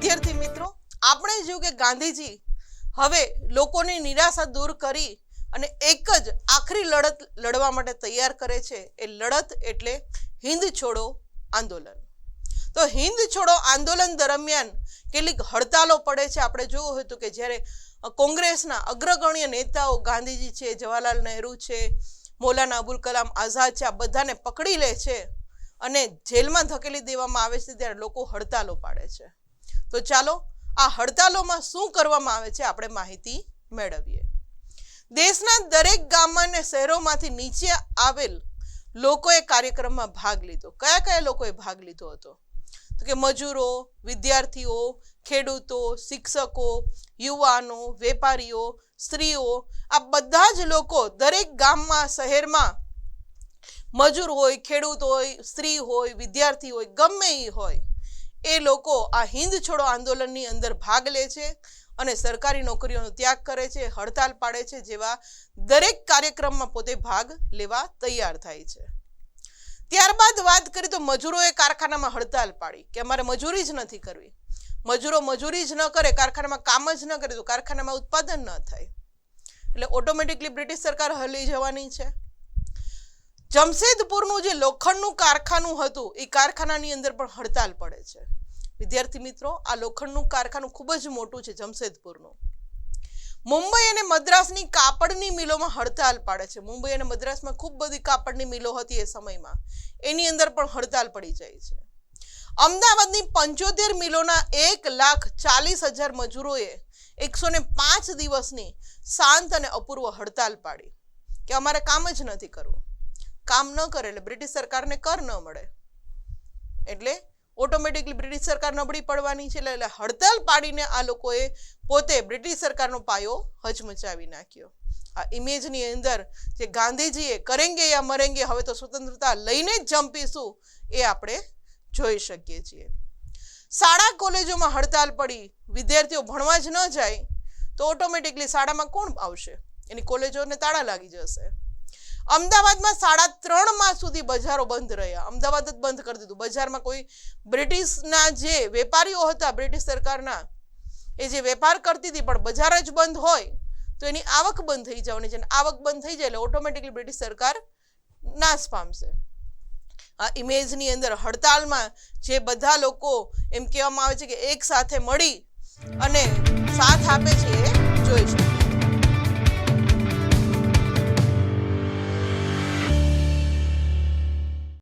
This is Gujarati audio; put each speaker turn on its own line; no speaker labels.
વિદ્યાર્થી મિત્રો, આપણે જોયું કે ગાંધીજી હવે લોકોની નિરાશા દૂર કરી અને એક જ આખરી લડત લડવા માટે તૈયાર કરે છે. એ લડત એટલે હિન્દ છોડો આંદોલન. તો હિન્દ છોડો આંદોલન દરમિયાન કેટલીક હડતાલો પડે છે. આપણે જોયું હતું કે જ્યારે કોંગ્રેસના અગ્રગણ્ય નેતાઓ ગાંધીજી છે, જવાહરલાલ નહેરુ છે, મૌલાના અબુલ કલામ આઝાદ છે, આ બધાને પકડી લે છે અને જેલમાં ધકેલી દેવામાં આવે છે, ત્યારે લોકો હડતાલો પાડે છે. તો ચાલો આ હડતાલોમાં શું કરવામાં આવે છે આપણે માહિતી મેળવીએ. દેશના દરેક ગામમાં અને શહેરોમાંથી નીચે આવેલ લોકોએ કાર્યક્રમમાં ભાગ લીધો. કયા કયા લોકોએ ભાગ લીધો હતો? તો કે મજૂરો, વિદ્યાર્થીઓ, ખેડૂતો, શિક્ષકો, યુવાનો, વેપારીઓ, સ્ત્રીઓ, આ બધા જ લોકો દરેક ગામમાં, શહેરમાં, મજૂર હોય, ખેડૂત હોય, સ્ત્રી હોય, વિદ્યાર્થી હોય, ગમે એ હોય, એ લોકો આ હિન્દ છોડો આંદોલનની અંદર ભાગ લે છે અને સરકારી નોકરીઓનો ત્યાગ કરે છે, હડતાલ પાડે છે, જેવા દરેક કાર્યક્રમમાં પોતે ભાગ લેવા તૈયાર થાય છે. ત્યારબાદ વાત કરીએ તો મજૂરોએ કારખાનામાં હડતાલ પાડી કે અમારે મજૂરી જ નથી કરવી. મજૂરો મજૂરી જ ન કરે, કારખાનામાં કામ જ ન કરે તો કારખાનામાં ઉત્પાદન ન થાય, એટલે ઓટોમેટિકલી બ્રિટિશ સરકાર હલી જવાની છે. જમશેદપુરનું જે લોખંડનું કારખાનું હતું એ કારખાનાની અંદર પણ હડતાલ પડે છે. વિદ્યાર્થી મિત્રો, આ લોખંડનું કારખાનું ખૂબ જ મોટું છે જમશેદપુરનું. મુંબઈ અને મદ્રાસની કાપડની મિલોમાં હડતાલ પાડે છે. મુંબઈ અને મદ્રાસમાં ખૂબ બધી કાપડની મિલો હતી એ સમયમાં, એની અંદર પણ હડતાલ પડી જાય છે. અમદાવાદની 75 મિલોના 1,40,000 મજૂરોએ 105 દિવસની શાંત અને અપૂર્વ હડતાલ પાડી કે અમારે કામ જ નથી કરવું. કામ ન કરે એટલે બ્રિટિશ સરકારને કર ન મળે, એટલે ઓટોમેટિકલી બ્રિટિશ સરકાર નબળી પડવાની છે. એટલે હડતાલ પાડીને આ લોકોએ પોતે બ્રિટિશ સરકારનો પાયો હચમચાવી નાખ્યો. આ ઇમેજની અંદર જે ગાંધીજીએ કરેંગે યા મરેંગે, હવે તો સ્વતંત્રતા લઈને જ જંપીશું, એ આપણે જોઈ શકીએ છીએ. શાળા કોલેજોમાં હડતાલ પડી, વિદ્યાર્થીઓ ભણવા જ ન જાય તો ઓટોમેટિકલી શાળામાં કોણ આવશે? એની કોલેજોને તાળા લાગી જશે. અમદાવાદમાં 3.5 માસ સુધી બજારો બંધ રહ્યા. અમદાવાદ જ બંધ કરી દીધું. બજારમાં કોઈ બ્રિટિશના જે વેપારીઓ હતા, બ્રિટિશ સરકારના, એ જે વેપાર કરતી હતી, પણ બજાર જ બંધ હોય તો એની આવક બંધ થઈ જવાની છે. આવક બંધ થઈ જાય એટલે ઓટોમેટિકલી બ્રિટિશ સરકાર નાશ પામશે. આ ઇમેજની અંદર હડતાલમાં જે બધા લોકો એમ કહેવામાં આવે છે કે એક સાથે મળી અને સાથ આપે છે, એ જોઈ શકે.